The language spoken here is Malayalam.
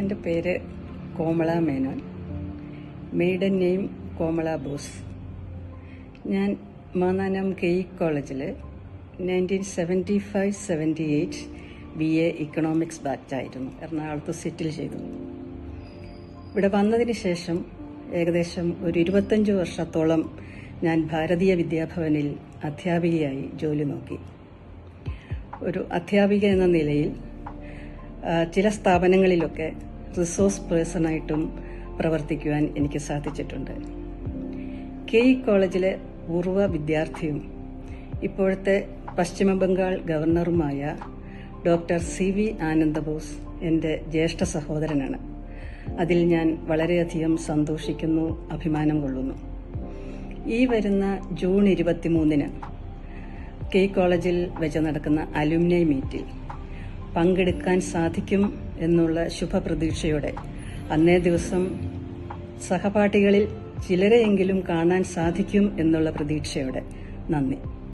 എൻ്റെ പേര് കോമള മേനോൻ. മെയ്ഡൻ നെയിം കോമള ബോസ്. ഞാൻ മാന്നാനം KE കോളേജിൽ 1975-78 BA ഇക്കണോമിക്സ് ബാച്ചായിരുന്നു. എറണാകുളത്ത് സെറ്റിൽ ചെയ്തു. ഇവിടെ വന്നതിന് ശേഷം ഏകദേശം ഒരു 25 വർഷത്തോളം ഞാൻ ഭാരതീയ വിദ്യാഭവനിൽ അധ്യാപികയായി ജോലി നോക്കി. ഒരു അധ്യാപിക എന്ന നിലയിൽ ചില സ്ഥാപനങ്ങളിലൊക്കെ റിസോഴ്സ് പേഴ്സണായിട്ടും പ്രവർത്തിക്കുവാൻ എനിക്ക് സാധിച്ചിട്ടുണ്ട്. KE കോളേജിലെ പൂർവ്വ വിദ്യാർത്ഥിയും ഇപ്പോഴത്തെ പശ്ചിമ ബംഗാൾ ഗവർണറുമായ ഡോക്ടർ CV ആനന്ദബോസ് എൻ്റെ ജ്യേഷ്ഠ സഹോദരനാണ്. അതിൽ ഞാൻ വളരെയധികം സന്തോഷിക്കുന്നു, അഭിമാനം കൊള്ളുന്നു. ഈ വരുന്ന ജൂൺ 23-ന് KE കോളേജിൽ വെച്ച് നടക്കുന്ന അലുമിനി മീറ്റിൽ പങ്കെടുക്കാൻ സാധിക്കും എന്നുള്ള ശുഭപ്രതീക്ഷയോടെ അന്നേ ദിവസം സഹപാഠികളിൽ ചിലരെയെങ്കിലും കാണാൻ സാധിക്കും എന്നുള്ള പ്രതീക്ഷയോടെ നന്ദി.